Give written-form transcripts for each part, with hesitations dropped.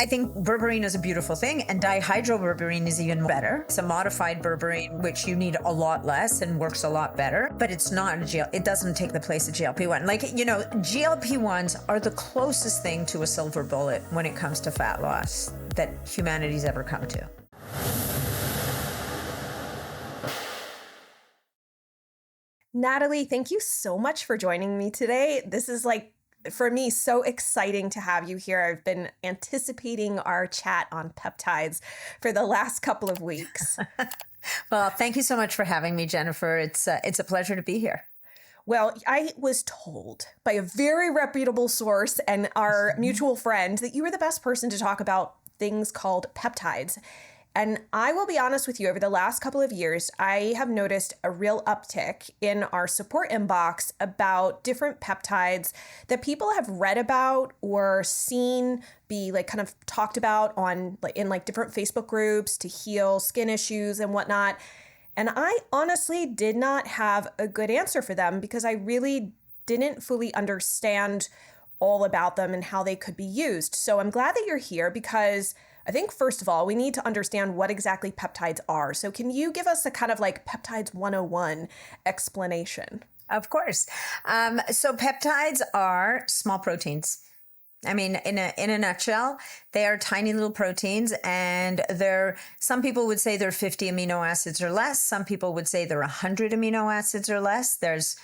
I think berberine is a beautiful thing, and dihydroberberine is even better. It's a modified berberine, which you need a lot less and works a lot better, but it's not it doesn't take the place of GLP-1. Like, GLP-1s are the closest thing to a silver bullet when it comes to fat loss that humanity's ever come to. Nathalie, thank you so much for joining me today. This is for me, so exciting to have you here. I've been anticipating our chat on peptides for the last couple of weeks. Well, thank you so much for having me, Jennifer. It's a pleasure to be here. Well, I was told by a very reputable source and our mutual friend that you were the best person to talk about things called peptides. And I will be honest with you, over the last couple of years, I have noticed a real uptick in our support inbox about different peptides that people have read about or seen be kind of talked about in different Facebook groups to heal skin issues and whatnot. And I honestly did not have a good answer for them because I really didn't fully understand all about them and how they could be used. So I'm glad that you're here because I think, first of all, we need to understand what exactly peptides are. So can you give us a kind of Peptides 101 explanation? Of course. So peptides are small proteins. I mean, in a nutshell, they are tiny little proteins, and some people would say they're 50 amino acids or less. Some people would say they're 100 amino acids or less. There's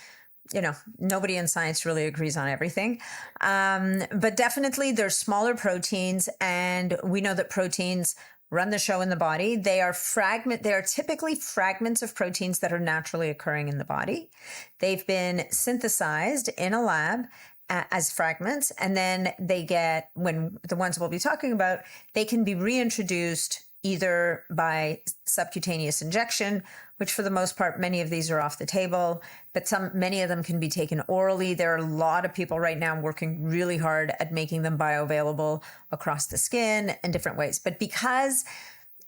nobody in science really agrees on everything. But definitely they're smaller proteins, and we know that proteins run the show in the body. They are typically fragments of proteins that are naturally occurring in the body. They've been synthesized in a lab as fragments, and then when the ones we'll be talking about, they can be reintroduced either by subcutaneous injection, which for the most part, many of these are off the table, but many of them can be taken orally. There are a lot of people right now working really hard at making them bioavailable across the skin in different ways. But because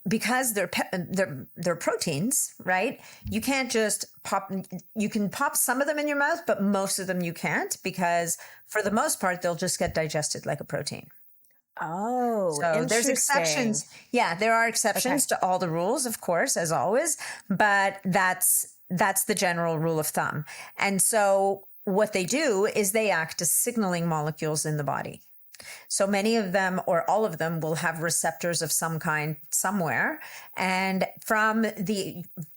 they're proteins, right? You can't just you can pop some of them in your mouth, but most of them you can't, because for the most part, they'll just get digested like a protein. Oh, so there's exceptions. Yeah, there are exceptions to all the rules, of course, as always, but that's the general rule of thumb. And so what they do is they act as signaling molecules in the body. So many of them, or all of them, will have receptors of some kind somewhere. And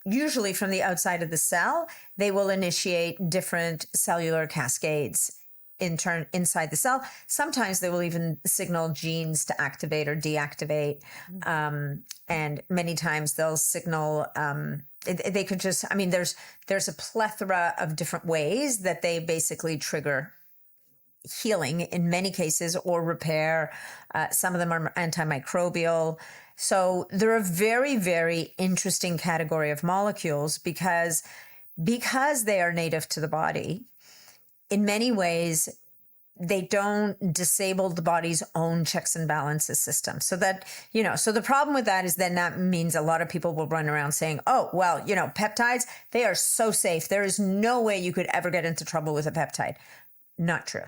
usually from the outside of the cell, they will initiate different cellular cascades inside the cell. Sometimes they will even signal genes to activate or deactivate. And many times they'll signal, they could just, there's a plethora of different ways that they basically trigger healing in many cases, or repair. Some of them are antimicrobial. So they're a very, very interesting category of molecules because they are native to the body. In many ways, they don't disable the body's own checks and balances system. So that, so the problem with that is then that means a lot of people will run around saying, oh, well, peptides, they are so safe. There is no way you could ever get into trouble with a peptide. Not true.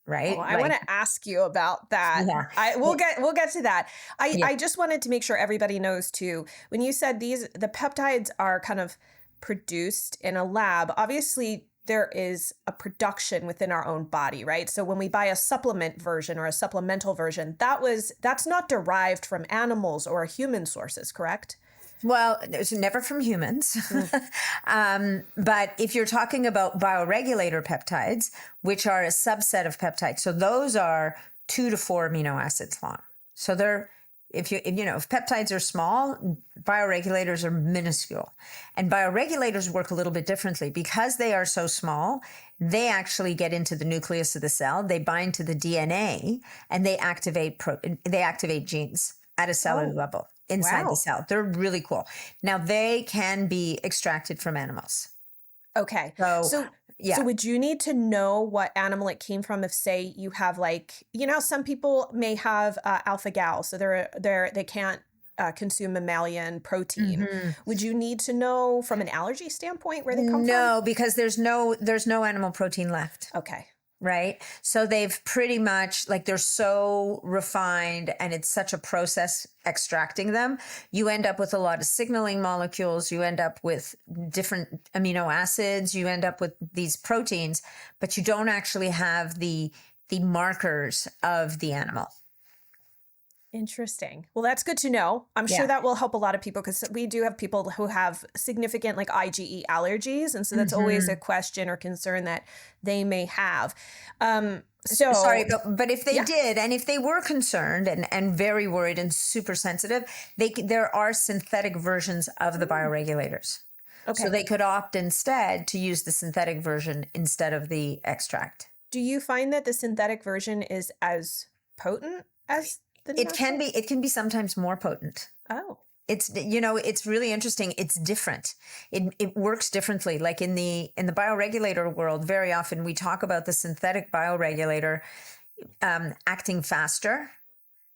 Right. Oh, I want to ask you about that. Yeah. We'll get to that. I just wanted to make sure everybody knows too, when you said the peptides are kind of produced in a lab, obviously there is a production within our own body, right? So when we buy a supplement version or a supplemental version, that's not derived from animals or human sources, correct? Well, it's never from humans. But if you're talking about bioregulator peptides, which are a subset of peptides, so those are 2 to 4 amino acids long. So if peptides are small, bioregulators are minuscule. And bioregulators work a little bit differently. Because they are so small, they actually get into the nucleus of the cell, they bind to the DNA, and they activate genes at a cellular level inside the cell. They're really cool. Now, they can be extracted from animals. Okay. So would you need to know what animal it came from if, say, you have some people may have alpha-gal, so they can't consume mammalian protein. Mm-hmm. Would you need to know from an allergy standpoint where they come from? No, because there's no animal protein left. Okay. right? So they've pretty much, like, they're so refined and it's such a process extracting them. You end up with a lot of signaling molecules. You end up with different amino acids. You end up with these proteins, but you don't actually have the markers of the animal. Interesting. Well, that's good to know. I'm sure that will help a lot of people because we do have people who have significant like IgE allergies. And so that's always a question or concern that they may have. So sorry, but if they did, and if they were concerned and very worried and super sensitive, there are synthetic versions of the bioregulators. Okay. So they could opt instead to use the synthetic version instead of the extract. Do you find that the synthetic version is as potent as it can be sometimes more potent. Oh. It's, it's really interesting. It's different. It works differently. Like in the bioregulator world, very often we talk about the synthetic bioregulator acting faster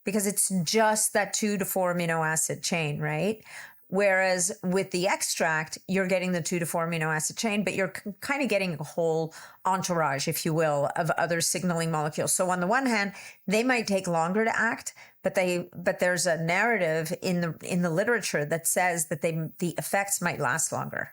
because it's just that 2 to 4 amino acid chain, right? Whereas with the extract, you're getting the 2 to 4 amino acid chain, but you're kind of getting a whole entourage, if you will, of other signaling molecules. So on the one hand, they might take longer to act, but there's a narrative in the literature that says that the effects might last longer.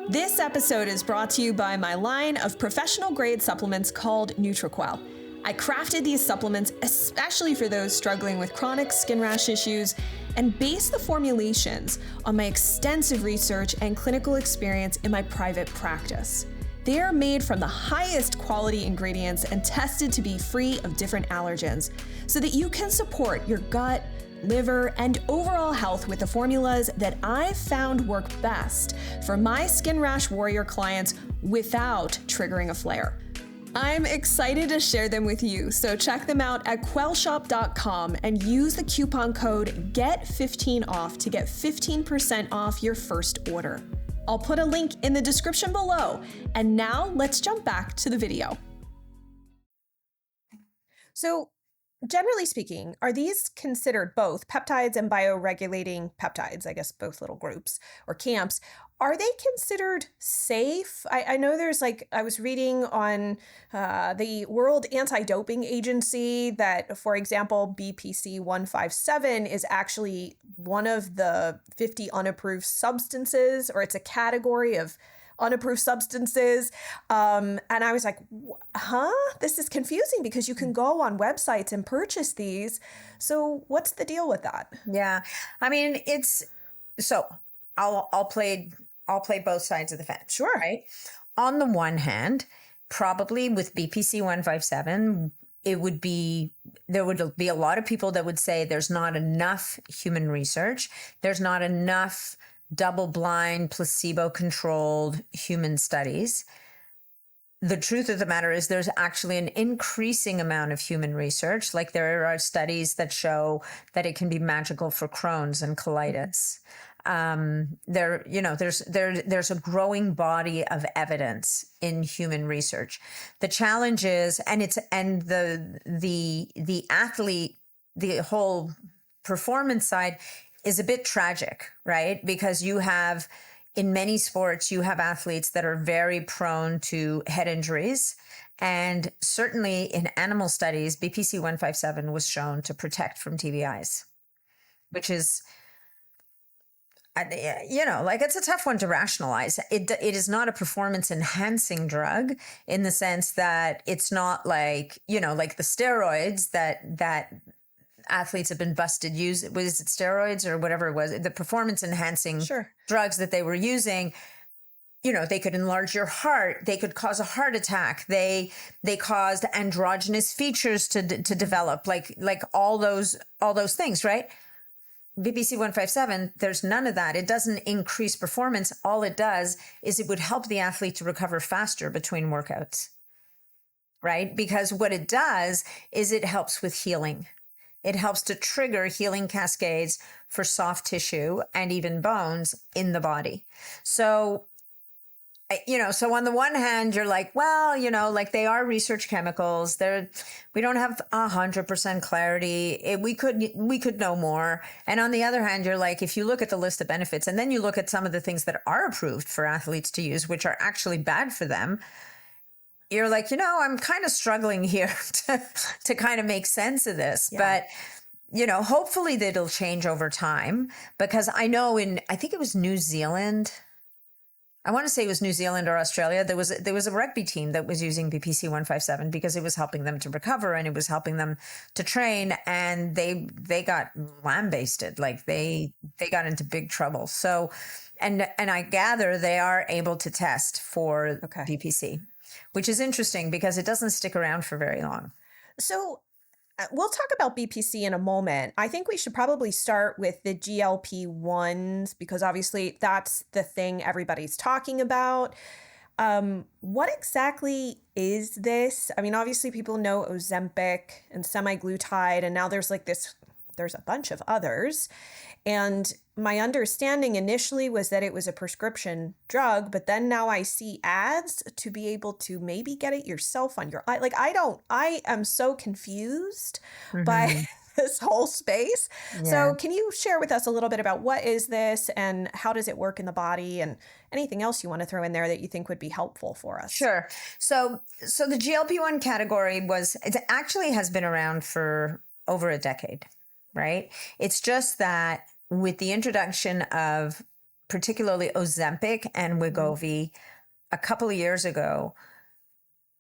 This episode is brought to you by my line of professional grade supplements called NutriQuel. I crafted these supplements especially for those struggling with chronic skin rash issues and base the formulations on my extensive research and clinical experience in my private practice. They are made from the highest quality ingredients and tested to be free of different allergens so that you can support your gut, liver, and overall health with the formulas that I've found work best for my skin rash warrior clients without triggering a flare. I'm excited to share them with you, so check them out at quellshop.com and use the coupon code GET15OFF to get 15% off your first order. I'll put a link in the description below, and now let's jump back to the video. So, generally speaking, are these considered both peptides and bioregulating peptides, I guess both little groups or camps, are they considered safe? I know there's I was reading on the World Anti-Doping Agency that, for example, BPC-157 is actually one of the 50 unapproved substances, or it's a category of unapproved substances. And I was like, this is confusing because you can go on websites and purchase these. So what's the deal with that? Yeah. I mean, I'll play both sides of the fence. Sure. Right. On the one hand, probably with BPC-157, there would be a lot of people that would say there's not enough human research. There's not enough double-blind, placebo-controlled human studies. The truth of the matter is there's actually an increasing amount of human research. Like there are studies that show that it can be magical for Crohn's and colitis. There's a growing body of evidence in human research. The challenge is, the athlete, the whole performance side is a bit tragic, right? Because in many sports, you have athletes that are very prone to head injuries. And certainly in animal studies, BPC-157 was shown to protect from TBIs, which is, it's a tough one to rationalize. It is not a performance enhancing drug in the sense that it's not like the steroids that athletes have been busted was it steroids or whatever it was, the performance enhancing drugs that they were using. They could enlarge your heart. They could cause a heart attack. They caused androgynous features to develop, like all those things, right? BPC-157, there's none of that. It doesn't increase performance. All it does is it would help the athlete to recover faster between workouts, right? Because what it does is it helps with healing. It helps to trigger healing cascades for soft tissue and even bones in the body. So, so on the one hand, you're like, well, they are research chemicals. We don't have 100% clarity. We could know more. And on the other hand, you're like, if you look at the list of benefits and then you look at some of the things that are approved for athletes to use, which are actually bad for them, you're like, I'm kind of struggling here to kind of make sense of this. But, hopefully that'll change over time, because I know I think it was New Zealand. I want to say it was New Zealand or Australia. There was a rugby team that was using BPC-157 because it was helping them to recover and it was helping them to train, and they got lambasted. Like they got into big trouble. So, and I gather they are able to test for BPC, which is interesting because it doesn't stick around for very long. So we'll talk about BPC in a moment. I think we should probably start with the GLP-1s because obviously that's the thing everybody's talking about. What exactly is this? I mean, obviously people know Ozempic and semaglutide, and now there's a bunch of others. And my understanding initially was that it was a prescription drug, but then now I see ads to be able to maybe get it yourself on your eye. Like, I am so confused by this whole space. Yeah. So can you share with us a little bit about what is this and how does it work in the body, and anything else you want to throw in there that you think would be helpful for us? Sure. So the GLP-1 category it actually has been around for over a decade, right? It's just that with the introduction of particularly Ozempic and Wegovy a couple of years ago,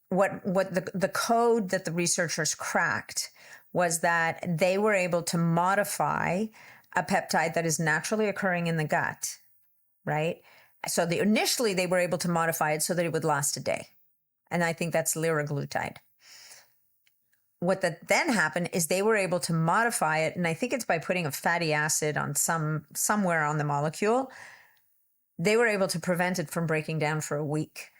what the code that the researchers cracked was that they were able to modify a peptide that is naturally occurring in the gut, right? So initially they were able to modify it so that it would last a day. And I think that's liraglutide. What then happened is they were able to modify it, and I think it's by putting a fatty acid on somewhere on the molecule. They were able to prevent it from breaking down for a week.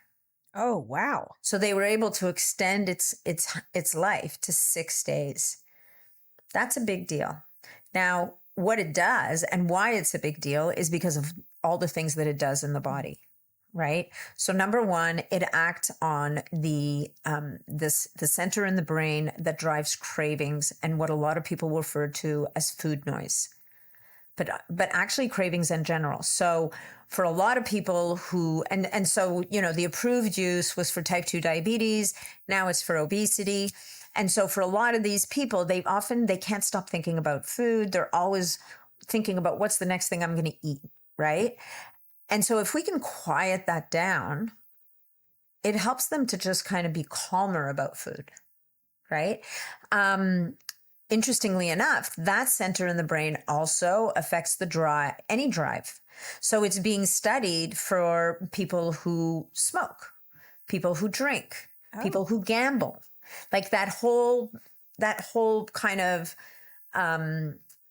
Oh, wow. So they were able to extend its life to 6 days. That's a big deal. Now, what it does and why it's a big deal is because of all the things that it does in the body. Right. So number one, it acts on the center in the brain that drives cravings and what a lot of people refer to as food noise, but actually cravings in general. So for a lot of people and so, the approved use was for type 2 diabetes. Now it's for obesity. And so for a lot of these people, they can't stop thinking about food. They're always thinking about what's the next thing I'm going to eat. Right. And so if we can quiet that down, it helps them to just kind of be calmer about food, right? Interestingly enough, that center in the brain also affects any drive. So it's being studied for people who smoke, people who drink, people who gamble, like that whole kind of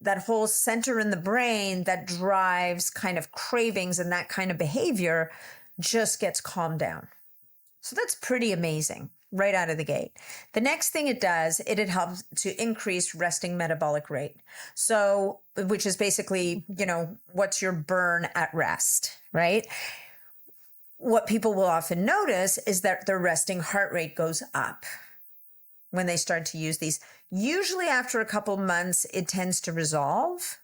that whole center in the brain that drives kind of cravings and that kind of behavior just gets calmed down. So that's pretty amazing right out of the gate. The next thing it does, it helps to increase resting metabolic rate. So, which is basically, what's your burn at rest, right? What people will often notice is that their resting heart rate goes up when they start to use these. Usually after a couple months, it tends to resolve.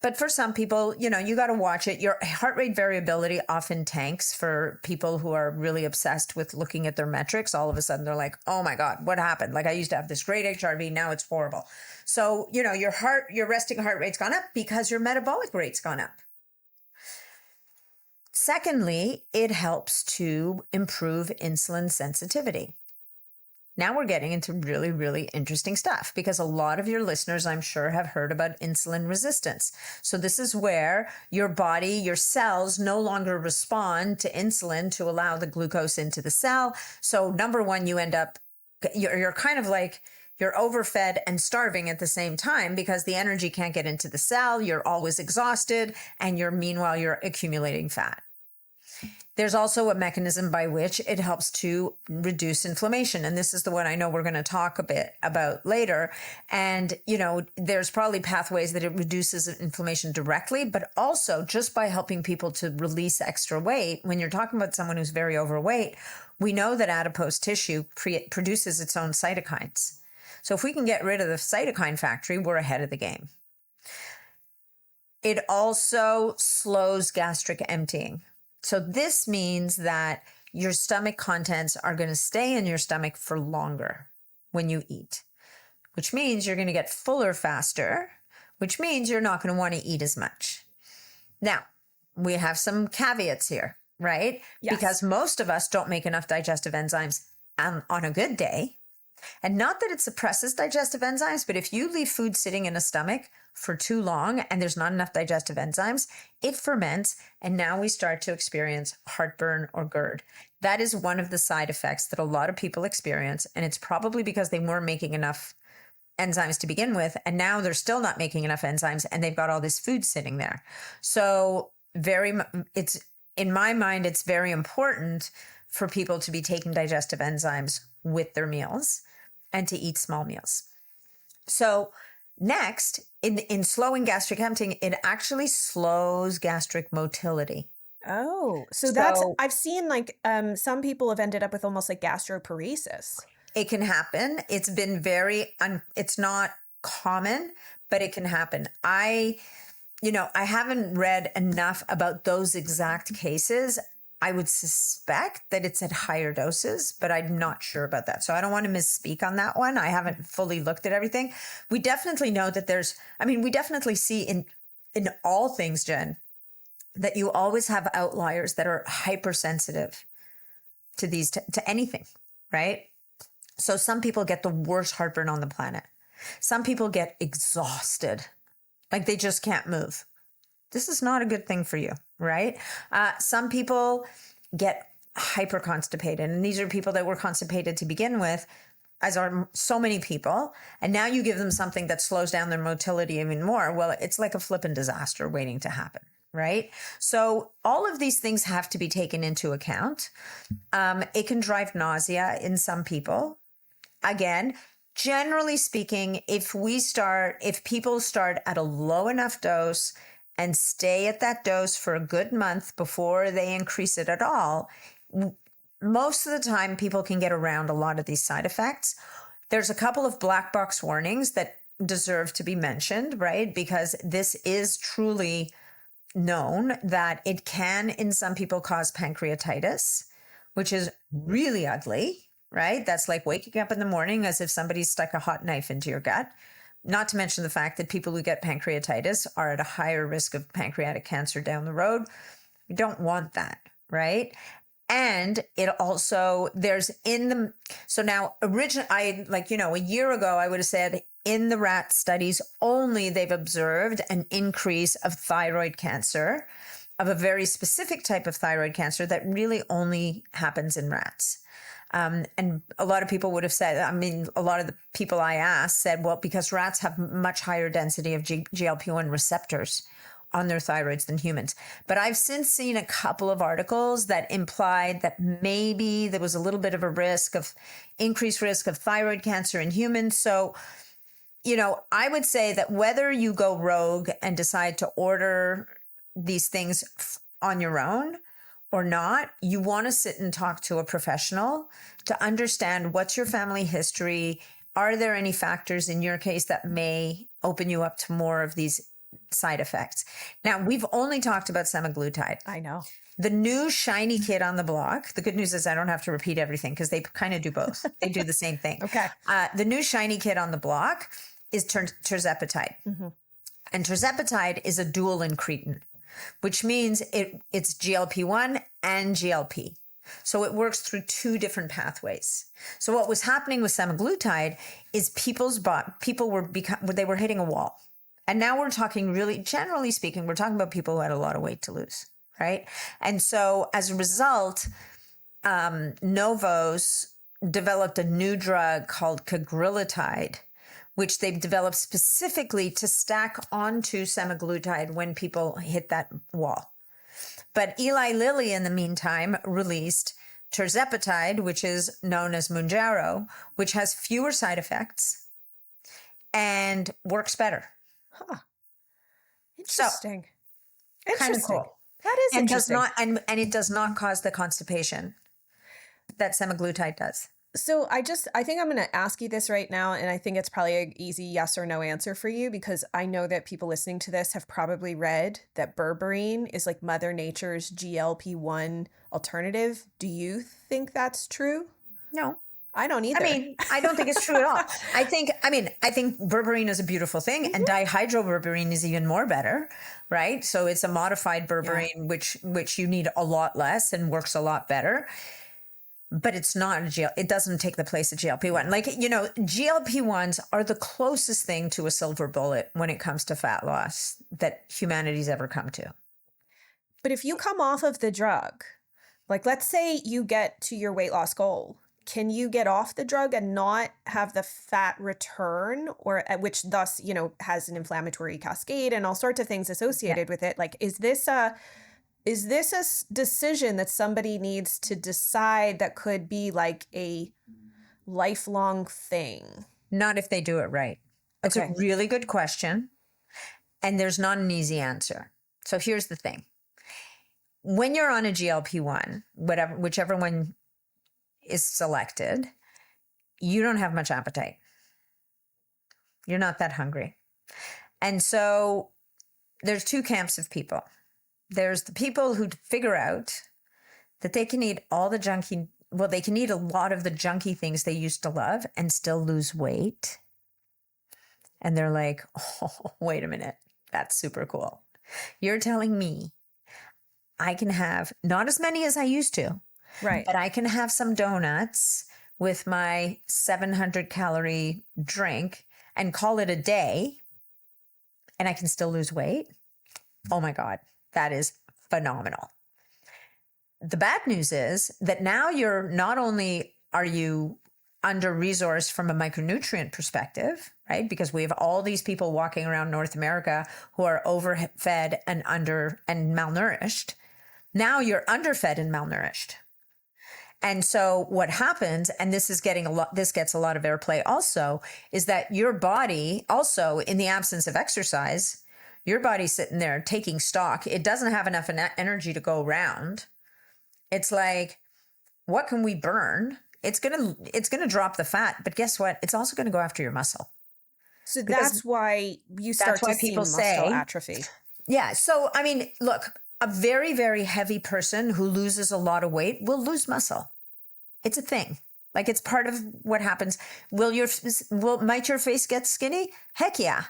But for some people, you got to watch it. Your heart rate variability often tanks for people who are really obsessed with looking at their metrics. All of a sudden, they're like, oh my God, what happened? Like I used to have this great HRV, now it's horrible. So, your resting heart rate's gone up because your metabolic rate's gone up. Secondly, it helps to improve insulin sensitivity. Now we're getting into really, really interesting stuff because a lot of your listeners, I'm sure, have heard about insulin resistance. So this is where your body, your cells no longer respond to insulin to allow the glucose into the cell. So number one, you end up, you're kind of like, you're overfed and starving at the same time because the energy can't get into the cell. You're always exhausted and meanwhile, you're accumulating fat. There's also a mechanism by which it helps to reduce inflammation. And this is the one I know we're going to talk a bit about later. And, there's probably pathways that it reduces inflammation directly, but also just by helping people to release extra weight. When you're talking about someone who's very overweight, we know that adipose tissue produces its own cytokines. So if we can get rid of the cytokine factory, we're ahead of the game. It also slows gastric emptying. So this means that your stomach contents are going to stay in your stomach for longer when you eat, which means you're going to get fuller faster, which means you're not going to want to eat as much. Now, we have some caveats here, right? Yes. Because most of us don't make enough digestive enzymes on a good day. And not that it suppresses digestive enzymes, but if you leave food sitting in a stomach for too long and there's not enough digestive enzymes, it ferments. And now we start to experience heartburn or GERD. That is one of the side effects that a lot of people experience. And it's probably because they weren't making enough enzymes to begin with. And now they're still not making enough enzymes and they've got all this food sitting there. So it's, in my mind, it's very important for people to be taking digestive enzymes with their meals and to eat small meals. So next, in slowing gastric emptying, it actually slows gastric motility. Oh, so that's, I've seen like some people have ended up with almost like gastroparesis. It can happen. It's been it's not common, but it can happen. I haven't read enough about those exact cases. I would suspect that it's at higher doses, but I'm not sure about that. So I don't want to misspeak on that one. I haven't fully looked at everything. We definitely know that we definitely see in all things, Jen, that you always have outliers that are hypersensitive to to anything, right? So some people get the worst heartburn on the planet. Some people get exhausted, like they just can't move. This is not a good thing for you, right? Some people get hyper constipated, and these are people that were constipated to begin with, as are so many people. And now you give them something that slows down their motility even more. Well, it's like a flippin' disaster waiting to happen, right? So all of these things have to be taken into account. It can drive nausea in some people. Again, generally speaking, if people start at a low enough dose and stay at that dose for a good month before they increase it at all, most of the time people can get around a lot of these side effects. There's a couple of black box warnings that deserve to be mentioned, right? Because this is truly known that it can, in some people, cause pancreatitis, which is really ugly, right? That's like waking up in the morning as if somebody stuck a hot knife into your gut. Not to mention the fact that people who get pancreatitis are at a higher risk of pancreatic cancer down the road. We don't want that, right? And it also, so now a year ago, I would have said in the rat studies only, they've observed an increase of thyroid cancer, of a very specific type of thyroid cancer that really only happens in rats. And a lot of people would have said, a lot of the people I asked said, well, because rats have much higher density of GLP-1 receptors on their thyroids than humans. But I've since seen a couple of articles that implied that maybe there was a little bit of increased risk of thyroid cancer in humans. So, I would say that whether you go rogue and decide to order these things on your own or not, you want to sit and talk to a professional to understand what's your family history. Are there any factors in your case that may open you up to more of these side effects? Now, we've only talked about semaglutide. I know. The new shiny kid on the block. The good news is I don't have to repeat everything because they kind of do both. They do the same thing. Okay. The new shiny kid on the block is tirzepatide. Mm-hmm. And tirzepatide is a dual incretin, which means it's GLP-1 and GLP. So it works through two different pathways. So what was happening with semaglutide is people were hitting a wall. And now we're talking really, generally speaking, we're talking about people who had a lot of weight to lose, right? And so as a result, Novo's developed a new drug called cagrilintide, which they've developed specifically to stack onto semaglutide when people hit that wall. But Eli Lilly, in the meantime, released tirzepatide, which is known as Mounjaro, which has fewer side effects and works better. Huh. Interesting. So, kind of cool. That is interesting. And it does not cause the constipation that semaglutide does. So I think I'm going to ask you this right now, and I think it's probably an easy yes or no answer for you because I know that people listening to this have probably read that berberine is like Mother Nature's GLP-1 alternative. Do you think that's true? No. I don't I either. mean, I don't think it's true at all. I think berberine is a beautiful thing, and dihydroberberine is even more better, right? So it's a modified berberine, which you need a lot less and works a lot better. But it's not it doesn't take the place of GLP-1. Like, GLP-1s are the closest thing to a silver bullet when it comes to fat loss that humanity's ever come to. But if you come off of the drug, like let's say you get to your weight loss goal, can you get off the drug and not have the fat return, or which thus, has an inflammatory cascade and all sorts of things associated with it? Like, is this a decision that somebody needs to decide that could be like a lifelong thing? Not if they do it right. It's a really good question, and there's not an easy answer. So here's the thing. When you're on a GLP-1, whichever one is selected, you don't have much appetite. You're not that hungry. And so there's two camps of people. There's the people who figure out that they can eat they can eat a lot of the junky things they used to love and still lose weight. And they're like, oh, wait a minute. That's super cool. You're telling me I can have not as many as I used to, right? But I can have some donuts with my 700 calorie drink and call it a day, and I can still lose weight. Oh my God, that is phenomenal. The bad news is that now not only are you under-resourced from a micronutrient perspective, right? Because we have all these people walking around North America who are overfed and malnourished. Now you're underfed and malnourished. And so what happens, and this gets a lot of airplay also, is that your body also, in the absence of exercise, your body's sitting there taking stock. It doesn't have enough energy to go around. It's like, what can we burn? It's gonna drop the fat, but guess what? It's also gonna go after your muscle. So that's why you start to see muscle atrophy. Yeah. So I mean, look, a very, very heavy person who loses a lot of weight will lose muscle. It's a thing. Like, it's part of what happens. Might your face get skinny? Heck yeah.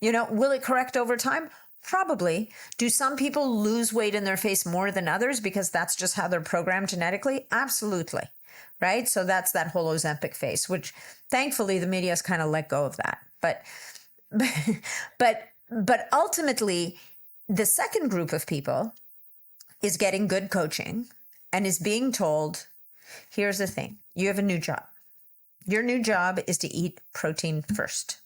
Will it correct over time? Probably. Do some people lose weight in their face more than others because that's just how they're programmed genetically? Absolutely. Right? So that's that whole Ozempic face, which thankfully the media's kind of let go of that. But ultimately, the second group of people is getting good coaching and is being told, here's the thing, you have a new job. Your new job is to eat protein first.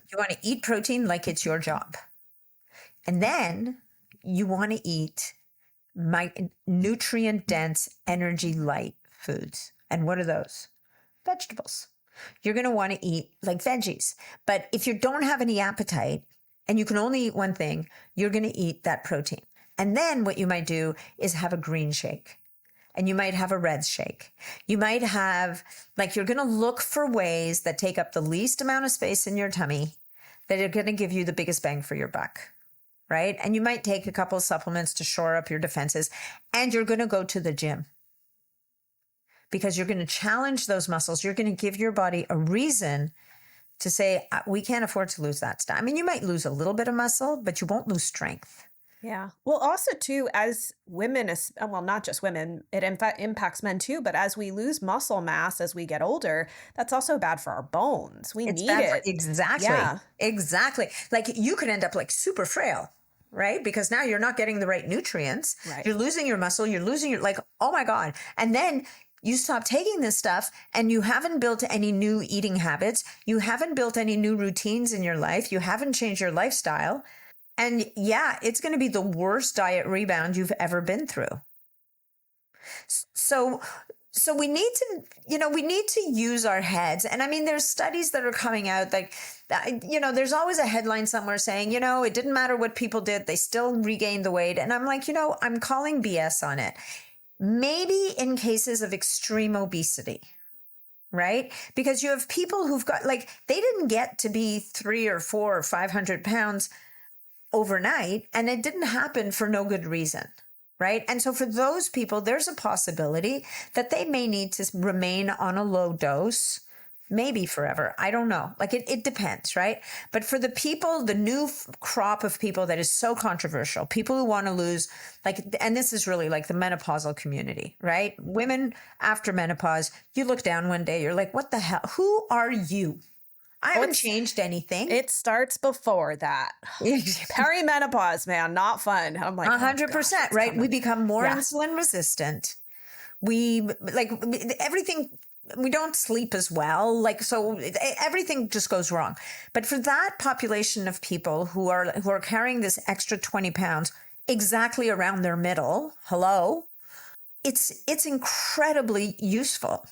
You want to eat protein like it's your job. And then you want to eat nutrient-dense, energy-light foods. And what are those? Vegetables. You're going to want to eat like veggies. But if you don't have any appetite and you can only eat one thing, you're going to eat that protein. And then what you might do is have a green shake. And you might have a red shake. You might have, you're going to look for ways that take up the least amount of space in your tummy that are going to give you the biggest bang for your buck, right? And you might take a couple of supplements to shore up your defenses, and you're going to go to the gym because you're going to challenge those muscles. You're going to give your body a reason to say, we can't afford to lose that stuff. I mean, you might lose a little bit of muscle, but you won't lose strength. Yeah. Well, also too, as women, well, not just women, it in fact impacts men too, but as we lose muscle mass as we get older, that's also bad for our bones. We need it. Exactly. Yeah. Exactly. Like, you could end up like super frail, right? Because now you're not getting the right nutrients. Right. You're losing your muscle. You're losing your, oh my God. And then you stop taking this stuff and you haven't built any new eating habits. You haven't built any new routines in your life. You haven't changed your lifestyle. And yeah, it's going to be the worst diet rebound you've ever been through. So we need to use our heads. And I mean, there's studies that are coming out there's always a headline somewhere saying, it didn't matter what people did, they still regained the weight. And I'm like, I'm calling BS on it. Maybe in cases of extreme obesity, right? Because you have people who've got, like, they didn't get to be 3 or 4 or 500 pounds overnight, and it didn't happen for no good reason, right? And so for those people, there's a possibility that they may need to remain on a low dose, maybe forever. I don't know. Like it depends, right? But for the people, the new crop of people that is so controversial, people who want to lose, like, and this is really like the menopausal community, right? Women after menopause, you look down one day, you're like, what the hell? Who are you? I haven't changed anything. It starts before that. Perimenopause, man, not fun. I'm like, 100%, right? We become more insulin resistant. We like everything. We don't sleep as well. Like, so everything just goes wrong. But for that population of people who are carrying this extra 20 pounds exactly around their middle, it's incredibly useful.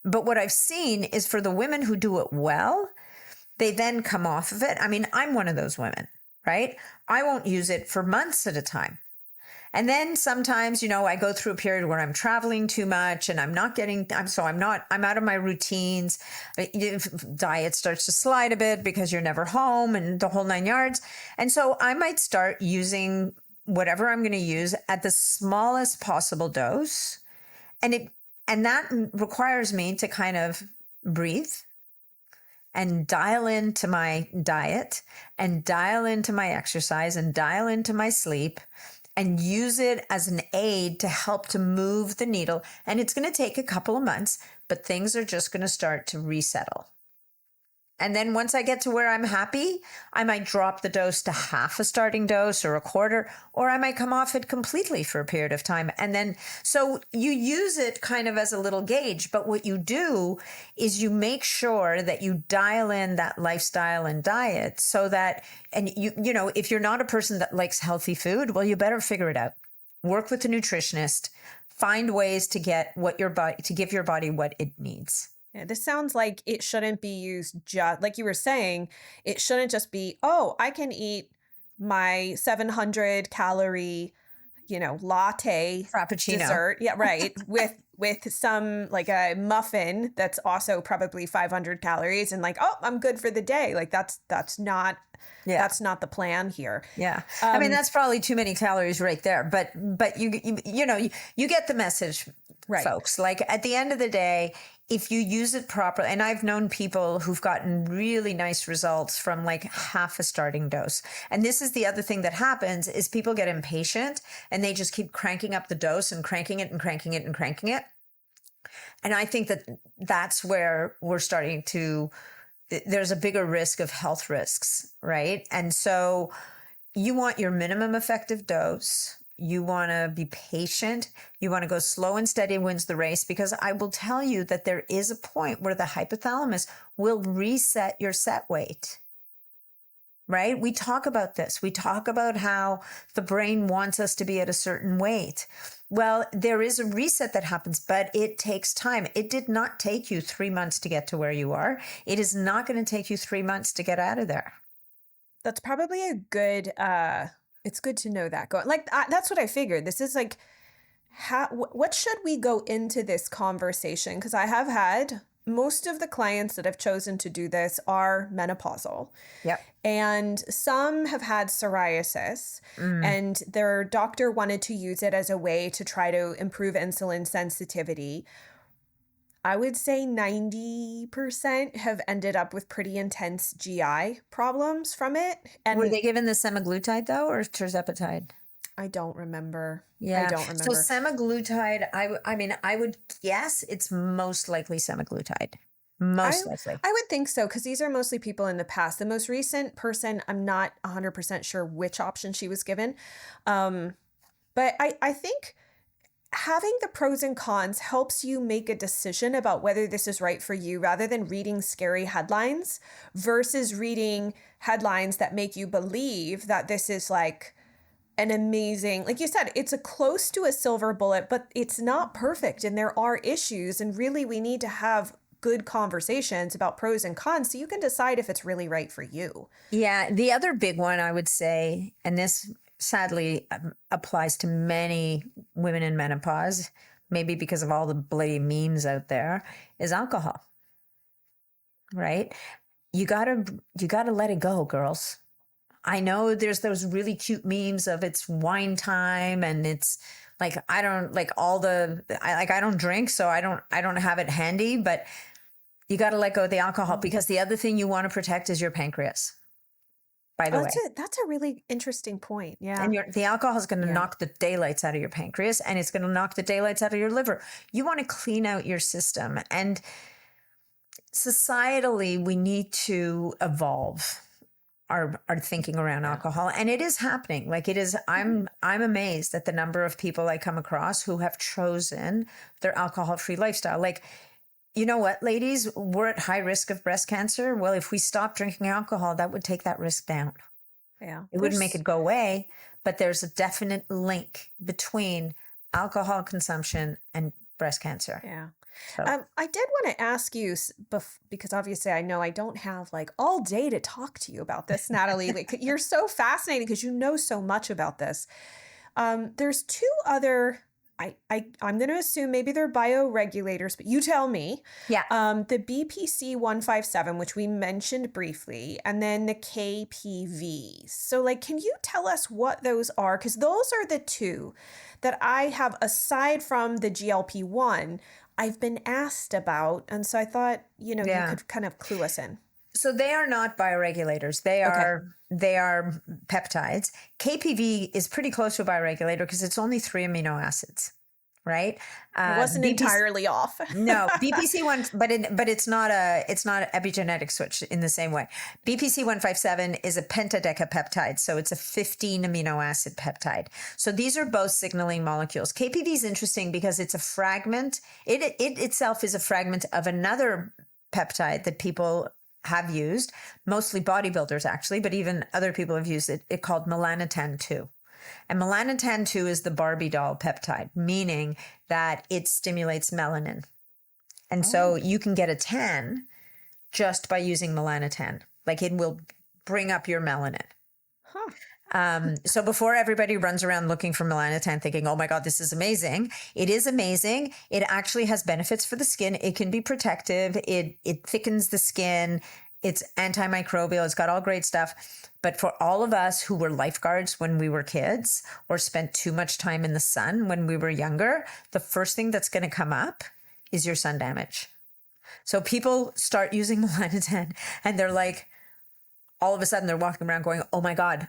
But what I've seen is for the women who do it well, they then come off of it. I mean, I'm one of those women, right? I won't use it for months at a time. And then sometimes, I go through a period where I'm traveling too much and I'm out of my routines. Diet starts to slide a bit because you're never home and the whole 9 yards. And so I might start using whatever I'm going to use at the smallest possible dose. And that requires me to kind of breathe and dial into my diet and dial into my exercise and dial into my sleep and use it as an aid to help to move the needle. And it's going to take a couple of months, but things are just going to start to resettle. And then once I get to where I'm happy, I might drop the dose to half a starting dose or a quarter, or I might come off it completely for a period of time. And then, so you use it kind of as a little gauge, but what you do is you make sure that you dial in that lifestyle and diet so that, and if you're not a person that likes healthy food, well, you better figure it out. Work with a nutritionist, find ways to get to give your body what it needs. Yeah, this sounds like it shouldn't be used just like you were saying. It shouldn't just be, oh, I can eat my 700 calorie, latte Frappuccino dessert. Yeah, right. with some like a muffin that's also probably 500 calories and like, oh, I'm good for the day. Like that's not the plan here. Yeah. I mean, that's probably too many calories right there, but you get the message, right, folks. Like at the end of the day, if you use it properly, and I've known people who've gotten really nice results from like half a starting dose. And this is the other thing that happens is people get impatient and they just keep cranking up the dose and cranking it and cranking it and cranking it. And I think that's where we're starting to, there's a bigger risk of health risks, right? And so you want your minimum effective dose. You want to be patient. You want to go slow and steady wins the race, because I will tell you that there is a point where the hypothalamus will reset your set weight, right? We talk about this. We talk about how the brain wants us to be at a certain weight. Well, there is a reset that happens, but it takes time. It did not take you 3 months to get to where you are. It is not going to take you 3 months to get out of there. That's probably a good, it's good to know that going that's what I figured. This is like, what should we go into this conversation? Because I have had most of the clients that have chosen to do this are menopausal. Yep. And some have had psoriasis and their doctor wanted to use it as a way to try to improve insulin sensitivity. I would say 90% have ended up with pretty intense GI problems from it. And were they given the semaglutide though, or tirzepatide? I don't remember. Yeah. I don't remember. So semaglutide, I mean, I would guess it's most likely semaglutide. Most likely. I would think so, because these are mostly people in the past. The most recent person, I'm not 100% sure which option she was given. But I think having the pros and cons helps you make a decision about whether this is right for you, rather than reading scary headlines versus reading headlines that make you believe that this is like an amazing, like you said, it's a close to a silver bullet, but it's not perfect and there are issues. And really we need to have good conversations about pros and cons so you can decide if it's really right for you. Yeah. The other big one I would say, and this sadly applies to many women in menopause, maybe because of all the bloody memes out there, is alcohol. right? You gotta let it go, girls. I know there's those really cute memes of it's wine time and it's like I don't like I don't drink, so I don't have it handy, but you got to let go of the alcohol because the other thing you want to protect is your pancreas, by the way. That's a really interesting point. Yeah. And the alcohol is going to knock the daylights out of your pancreas and it's going to knock the daylights out of your liver. You want to clean out your system. And societally, we need to evolve our thinking around alcohol. And it is happening. Like it is, I'm amazed at the number of people I come across who have chosen their alcohol-free lifestyle. Like, you know what, ladies, we're at high risk of breast cancer. Well, if we stop drinking alcohol, that would take that risk down. Yeah. It wouldn't make it go away, but there's a definite link between alcohol consumption and breast cancer. Yeah. So. I did want to ask you, because obviously I know I don't have like all day to talk to you about this, Nathalie. Like, you're so fascinating because you know so much about this. There's two other, I'm going to assume maybe they're bioregulators, but you tell me. Yeah. The BPC-157, which we mentioned briefly, and then the KPV. So like, can you tell us what those are? Because those are the two that I have, aside from the GLP-1, I've been asked about. And so I thought, you could kind of clue us in. So they are not bioregulators. They are peptides. KPV is pretty close to a bioregulator because it's only 3 amino acids, right? It wasn't entirely off. No, BPC1, but it's not an epigenetic switch in the same way. BPC-157 is a pentadecapeptide, so it's a 15 amino acid peptide. So these are both signaling molecules. KPV is interesting because it's a fragment. It itself is a fragment of another peptide that people have used, mostly bodybuilders actually, but even other people have used it called melanotan 2. And melanotan 2 is the Barbie doll peptide, meaning that it stimulates melanin. And so you can get a tan just by using melanotan. Like it will bring up your melanin. So before everybody runs around looking for melanotan thinking, oh my God, this is amazing. It is amazing. It actually has benefits for the skin. It can be protective. It thickens the skin. It's antimicrobial. It's got all great stuff. But for all of us who were lifeguards when we were kids or spent too much time in the sun when we were younger, the first thing that's going to come up is your sun damage. So people start using melanotan and they're like, all of a sudden they're walking around going, oh my God,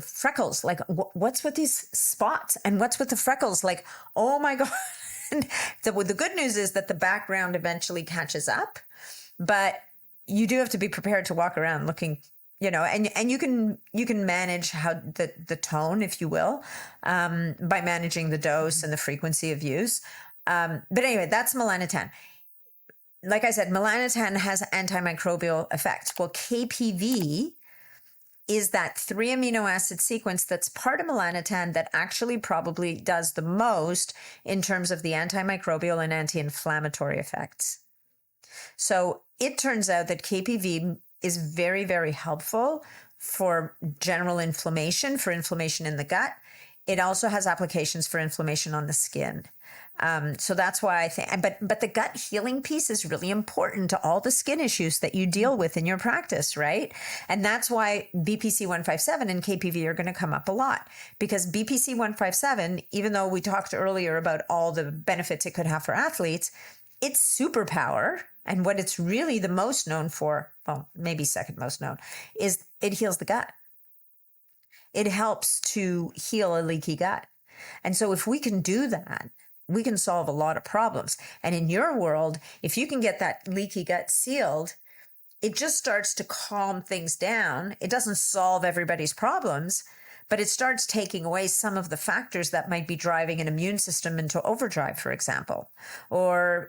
freckles. Like, what's with these spots? And what's with the freckles? Like, oh my God. The good news is that the background eventually catches up, but you do have to be prepared to walk around looking, and you can manage how the tone, if you will, by managing the dose and the frequency of use. But anyway, that's melanotan. Like I said, melanotan has antimicrobial effects. Well, KPV is that 3 amino acid sequence that's part of melanotan that actually probably does the most in terms of the antimicrobial and anti-inflammatory effects. So it turns out that KPV is very, very helpful for general inflammation, for inflammation in the gut. It also has applications for inflammation on the skin. So that's why I think, but the gut healing piece is really important to all the skin issues that you deal with in your practice, right? And that's why BPC-157 and KPV are going to come up a lot, because BPC-157, even though we talked earlier about all the benefits it could have for athletes, its superpower, and what it's really the most known for, well, maybe second most known, is it heals the gut. It helps to heal a leaky gut. And so if we can do that, we can solve a lot of problems. And in your world, if you can get that leaky gut sealed, it just starts to calm things down. It doesn't solve everybody's problems, but it starts taking away some of the factors that might be driving an immune system into overdrive, for example, or,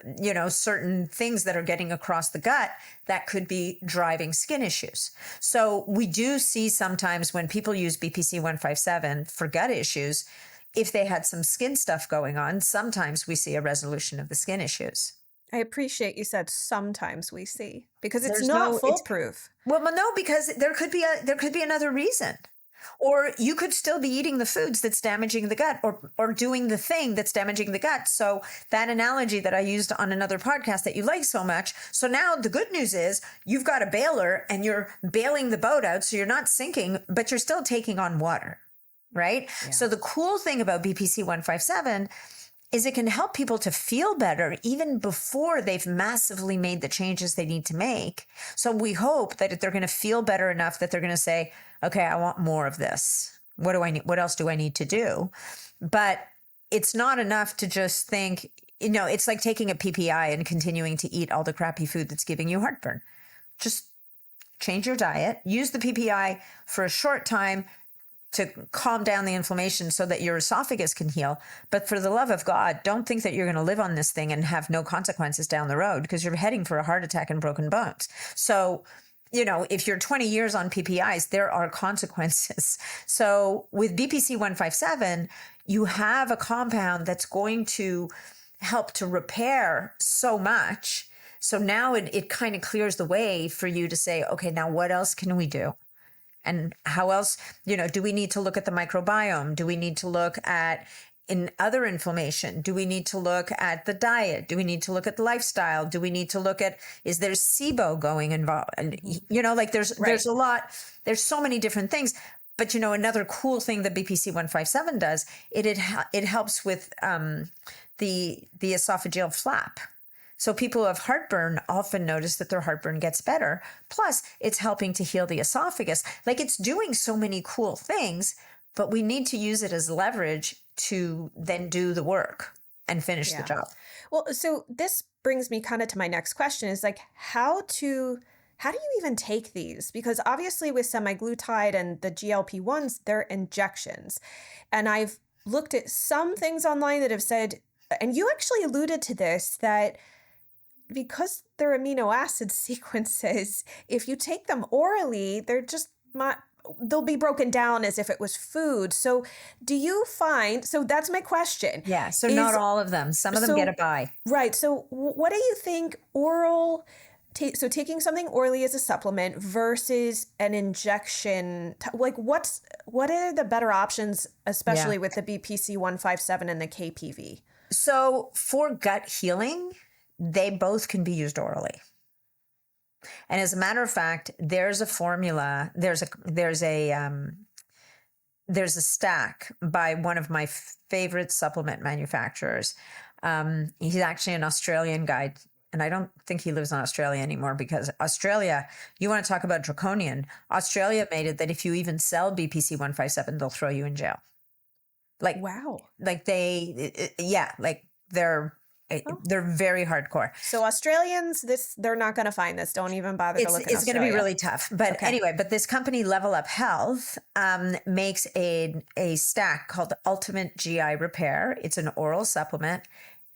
certain things that are getting across the gut that could be driving skin issues. So we do see sometimes when people use BPC-157 for gut issues, if they had some skin stuff going on, sometimes we see a resolution of the skin issues. I appreciate you said sometimes we see, because it's not foolproof. Well, no, because there could be another reason. Or you could still be eating the foods that's damaging the gut, or doing the thing that's damaging the gut. So that analogy that I used on another podcast that you like so much. So now the good news is you've got a bailer and you're bailing the boat out. So you're not sinking, but you're still taking on water, right? Yeah. So the cool thing about BPC-157 is it can help people to feel better even before they've massively made the changes they need to make. So we hope that if they're going to feel better enough that they're going to say, okay, I want more of this. What do I need? What else do I need to do? But it's not enough to just think, it's like taking a PPI and continuing to eat all the crappy food that's giving you heartburn. Just change your diet, use the PPI for a short time to calm down the inflammation so that your esophagus can heal. But for the love of God, don't think that you're going to live on this thing and have no consequences down the road, because you're heading for a heart attack and broken bones. So, if you're 20 years on PPIs, there are consequences. So with BPC-157, you have a compound that's going to help to repair so much. So now it kind of clears the way for you to say, okay, now what else can we do? And how else, do we need to look at the microbiome? Do we need to look at in other inflammation? Do we need to look at the diet? Do we need to look at the lifestyle? Do we need to look at, is there SIBO going involved? And, there's a lot, there's so many different things. But, another cool thing that BPC-157 does, it helps with the esophageal flap. So people who have heartburn often notice that their heartburn gets better. Plus, it's helping to heal the esophagus. Like, it's doing so many cool things, but we need to use it as leverage to then do the work and finish the job. Well, so this brings me kind of to my next question is like, how do you even take these? Because obviously with semaglutide and the GLP-1s, they're injections. And I've looked at some things online that have said, and you actually alluded to this, that because they're amino acid sequences, if you take them orally, they'll be broken down as if it was food. So do you find, so that's my question. Yeah. So not all of them. Some of them get a buy. Right. So what do you think so taking something orally as a supplement versus an injection, like what are the better options, especially with the BPC-157 and the KPV? So for gut healing, they both can be used orally. And as a matter of fact, there's a formula, there's a stack by one of my favorite supplement manufacturers. He's actually an Australian guy, and I don't think he lives in Australia anymore, because Australia, you want to talk about draconian. Australia made it that if you even sell BPC-157, they'll throw you in jail. Like, wow. Like they're very hardcore. So Australians, they're not going to find this. Don't even bother to look at Australia. It's going to be really tough. But anyway, this company, Level Up Health, makes a stack called Ultimate GI Repair. It's an oral supplement.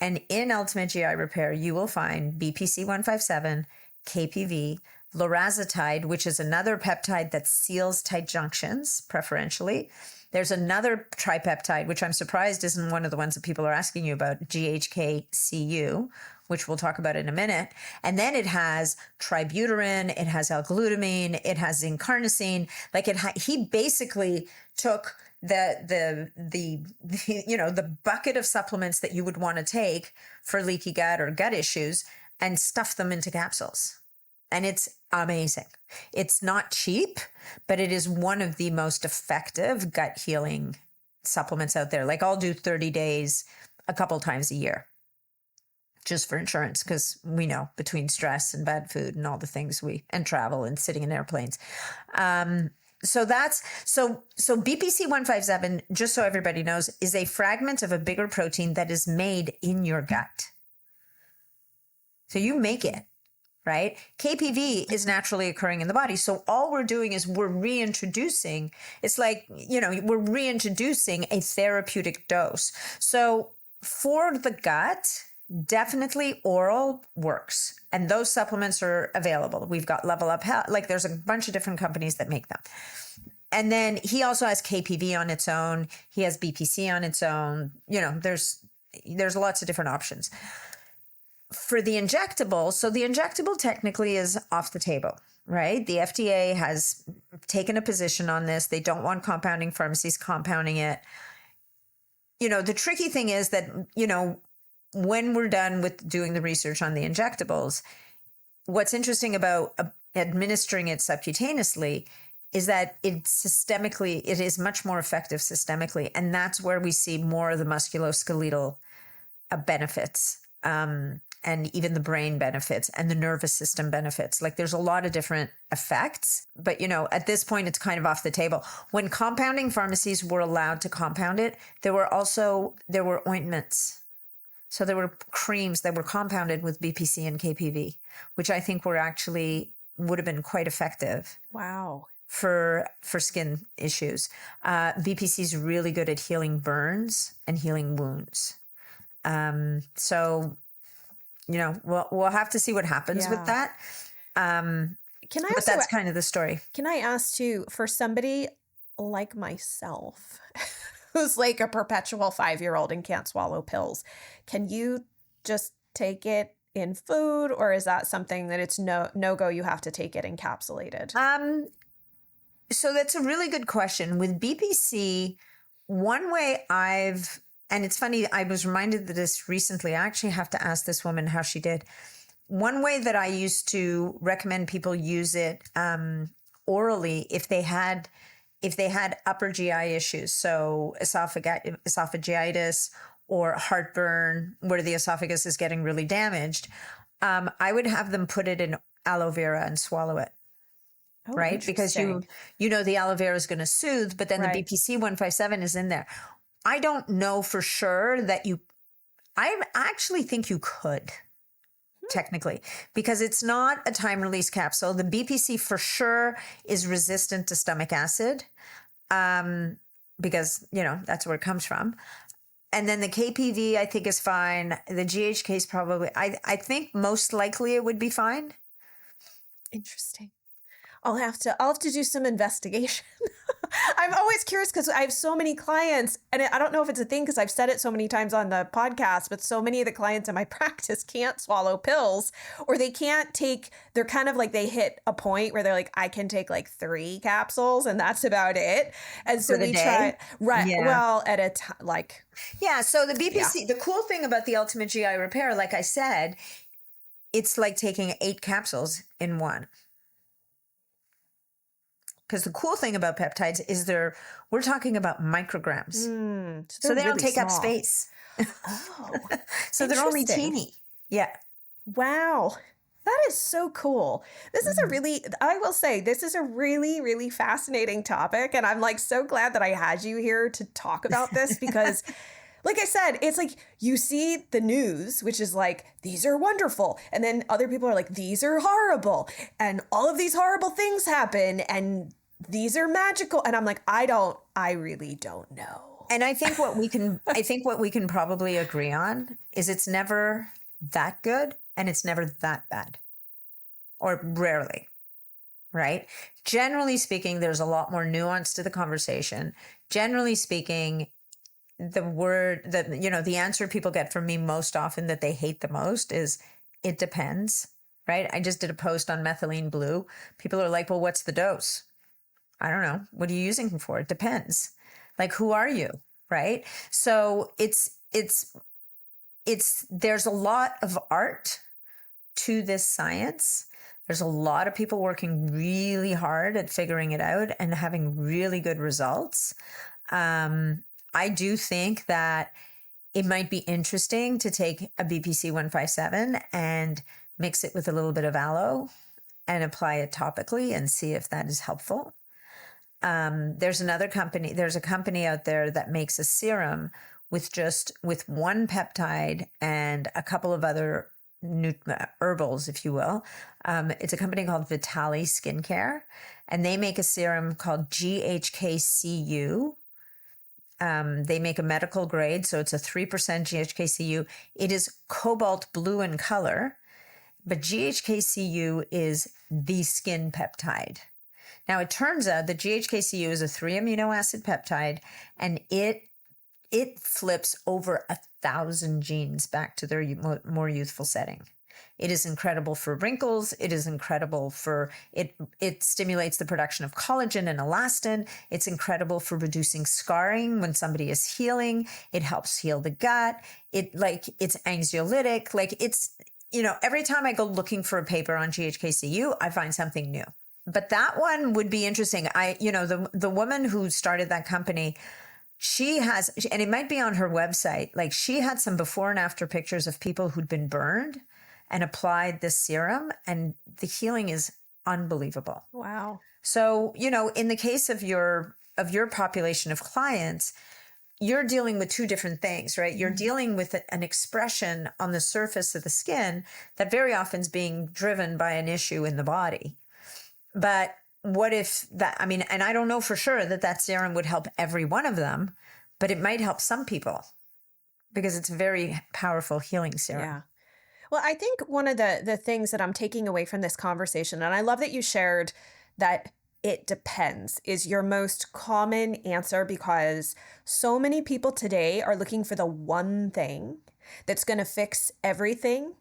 And in Ultimate GI Repair, you will find BPC-157, KPV, lorazepatide, which is another peptide that seals tight junctions preferentially. There's another tripeptide, which I'm surprised isn't one of the ones that people are asking you about, GHK-Cu, which we'll talk about in a minute. And then it has tributyrin, it has L-glutamine, it has zinc carnosine. Like he basically took the bucket of supplements that you would want to take for leaky gut or gut issues and stuffed them into capsules. And it's amazing. It's not cheap, but it is one of the most effective gut healing supplements out there. Like, I'll do 30 days a couple times a year just for insurance, because we know between stress and bad food and all the things and travel and sitting in airplanes. So BPC-157, just so everybody knows, is a fragment of a bigger protein that is made in your gut. So you make it. Right? KPV is naturally occurring in the body. So all we're doing is we're reintroducing, it's like, we're reintroducing a therapeutic dose. So for the gut, definitely oral works. And those supplements are available. We've got Level Up Health, like there's a bunch of different companies that make them. And then he also has KPV on its own. He has BPC on its own. There's lots of different options. For the injectable, so the injectable technically is off the table. right? The FDA has taken a position on this. They don't want compounding pharmacies compounding it. The tricky thing is that, when we're done with doing the research on the injectables, what's interesting about administering it subcutaneously is that it is much more effective systemically. And that's where we see more of the musculoskeletal benefits, and even the brain benefits and the nervous system benefits. Like there's a lot of different effects, but at this point it's kind of off the table. When compounding pharmacies were allowed to compound it, there were ointments. So there were creams that were compounded with BPC and KPV, which I think would have been quite effective. Wow. For skin issues. BPC is really good at healing burns and healing wounds. So, we'll have to see what happens with that. But that's kind of the story. Can I ask too, for somebody like myself, who's like a perpetual 5-year-old and can't swallow pills, can you just take it in food, or is that something that it's no go, you have to take it encapsulated? So that's a really good question. With BPC, one way and it's funny, I was reminded of this recently. I actually have to ask this woman how she did. One way that I used to recommend people use it orally if they had upper GI issues, so esophagitis or heartburn where the esophagus is getting really damaged, I would have them put it in aloe vera and swallow it. Oh, right? Because the aloe vera is going to soothe, but then the BPC-157 is in there. I don't know for sure that I actually think you could technically, because it's not a time release capsule. The BPC for sure is resistant to stomach acid, because, that's where it comes from. And then the KPV I think is fine. The GHK is probably, I think most likely it would be fine. Interesting. I'll have to do some investigation. I'm always curious because I have so many clients, and I don't know if it's a thing because I've said it so many times on the podcast, but so many of the clients in my practice can't swallow pills, or they're kind of like, they hit a point where they're like, I can take like 3 capsules and that's about it. And so we try, right. Yeah. Well, at a time, like. Yeah. So the BPC, the cool thing about the Ultimate GI Repair, like I said, it's like taking 8 capsules in one. Because the cool thing about peptides is we're talking about micrograms. So they don't take up space. Oh, so they're only teeny. Yeah. Wow. That is so cool. This is I will say, this is a really, really fascinating topic. And I'm like so glad that I had you here to talk about this because like I said, it's like you see the news, which is like, these are wonderful. And then other people are like, these are horrible. And all of these horrible things happen. And these are magical. And I'm like, I really don't know. And I think what we can probably agree on is it's never that good and it's never that bad, or rarely, right? Generally speaking, there's a lot more nuance to the conversation. Generally speaking, the answer people get from me most often that they hate the most is it depends, right? I just did a post on methylene blue. People are like, well, what's the dose? I don't know. What are you using it for? It depends. Like, who are you? Right. So there's a lot of art to this science. There's a lot of people working really hard at figuring it out and having really good results. I do think that it might be interesting to take a BPC-157 and mix it with a little bit of aloe and apply it topically and see if that is helpful. There's a company out there that makes a serum with one peptide and a couple of other herbals, if you will. It's a company called Nathalie Skincare, and they make a serum called GHKCU. They make a medical grade, so it's a 3% GHKCU. It is cobalt blue in color, but GHKCU is the skin peptide. Now, it turns out that GHKCU is a 3 amino acid peptide, and it flips over 1,000 genes back to their more youthful setting. It is incredible for wrinkles. It is incredible for it stimulates the production of collagen and elastin. It's incredible for reducing scarring when somebody is healing. It helps heal the gut. It's anxiolytic. Every time I go looking for a paper on GHKCU, I find something new. But that one would be interesting. The woman who started that company, she has, and it might be on her website, like she had some before and after pictures of people who'd been burned and applied this serum, and the healing is unbelievable. Wow. So, in the case of your population of clients, you're dealing with two different things, right? You're dealing with an expression on the surface of the skin that very often is being driven by an issue in the body. But what if that, and I don't know for sure that serum would help every one of them, but it might help some people because it's a very powerful healing serum. Yeah. Well, I think one of the things that I'm taking away from this conversation, and I love that you shared that it depends, is your most common answer, because so many people today are looking for the one thing that's going to fix everything.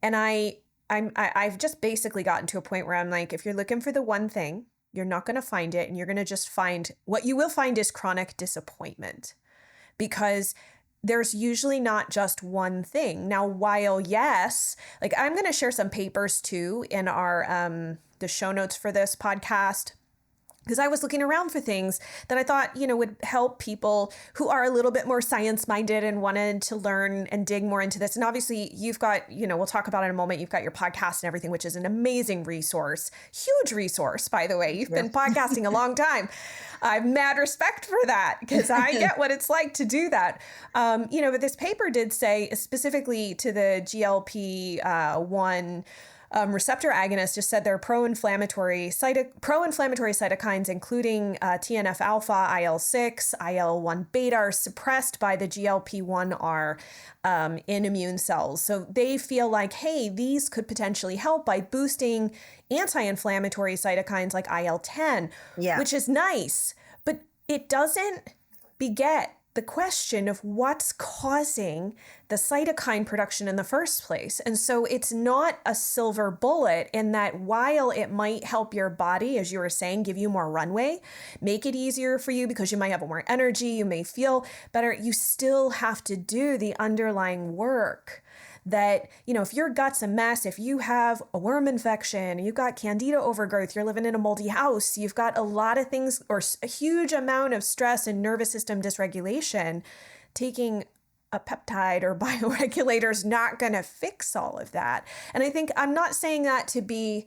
And I've just basically gotten to a point where I'm like, if you're looking for the one thing, you're not going to find it. And you're going to just find, what you will find is chronic disappointment, because there's usually not just one thing. Now, while yes, like I'm going to share some papers too in our, the show notes for this podcast, because I was looking around for things that I thought, would help people who are a little bit more science-minded and wanted to learn and dig more into this. And obviously you've got, we'll talk about it in a moment, you've got your podcast and everything, which is an amazing resource, huge resource, by the way. You've been podcasting a long time. I have mad respect for that, because I get what it's like to do that. But this paper did say specifically to the GLP-1 receptor agonists, just said they're pro-inflammatory cytokines, including TNF alpha, IL-6, IL-1 beta, are suppressed by the GLP-1R in immune cells. So they feel like, hey, these could potentially help by boosting anti-inflammatory cytokines like IL-10, which is nice, but it doesn't beget the question of what's causing the cytokine production in the first place. And so it's not a silver bullet in that while it might help your body, as you were saying, give you more runway, make it easier for you because you might have more energy, you may feel better, you still have to do the underlying work. That, if your gut's a mess, if you have a worm infection, you've got candida overgrowth, you're living in a moldy house, you've got a lot of things, or a huge amount of stress and nervous system dysregulation, taking a peptide or bioregulator is not going to fix all of that. And I think I'm not saying that to be,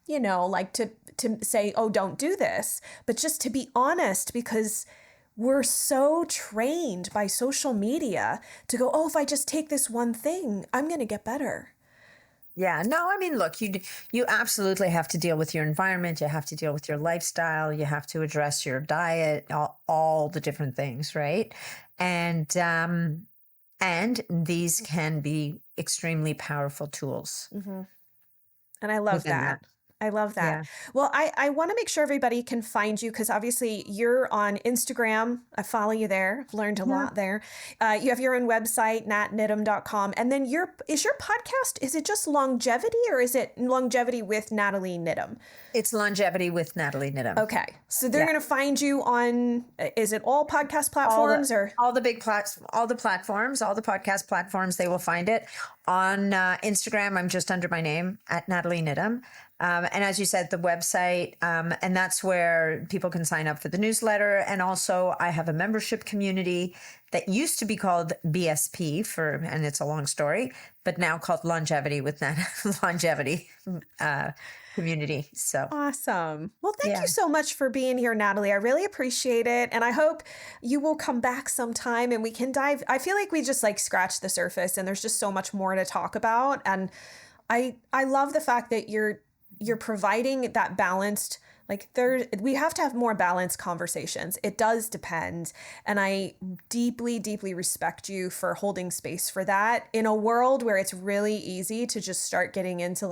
to say, oh, don't do this, but just to be honest, because we're so trained by social media to go, oh, if I just take this one thing, I'm going to get better. Yeah, no, look, you absolutely have to deal with your environment. You have to deal with your lifestyle. You have to address your diet, all the different things, right? And these can be extremely powerful tools. Mm-hmm. And I love that. I love that. Yeah. Well, I want to make sure everybody can find you, because obviously you're on Instagram. I follow you there. I've learned a lot there. You have your own website, natniddam.com. And then is your podcast, is it just longevity, or is it longevity with Nathalie Niddam? It's longevity with Nathalie Niddam. Okay. So they're going to find you on, is it all podcast platforms all the big all the platforms, all the podcast platforms, they will find it. On Instagram, I'm just under my name at Nathalie Niddam. And as you said, the website, and that's where people can sign up for the newsletter. And also I have a membership community that used to be called BSP and it's a long story, but now called Longevity with Longevity community. So awesome. Well, thank you so much for being here, Nathalie. I really appreciate it. And I hope you will come back sometime and we can dive. I feel like we just scratched the surface and there's just so much more to talk about. And I love the fact that you're providing that balanced, we have to have more balanced conversations. It does depend. And I deeply, deeply respect you for holding space for that in a world where it's really easy to just start getting into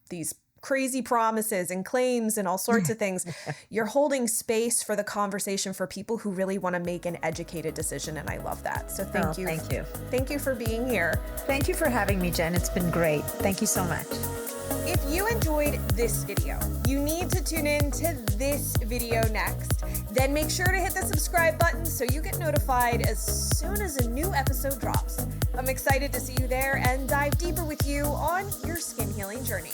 these crazy promises and claims and all sorts of things. You're holding space for the conversation for people who really want to make an educated decision. And I love that. So thank you. Thank you. Thank you for being here. Thank you for having me, Jen. It's been great. Thank you so much. If you enjoyed this video, you need to tune in to this video next. Then make sure to hit the subscribe button so you get notified as soon as a new episode drops. I'm excited to see you there and dive deeper with you on your skin healing journey.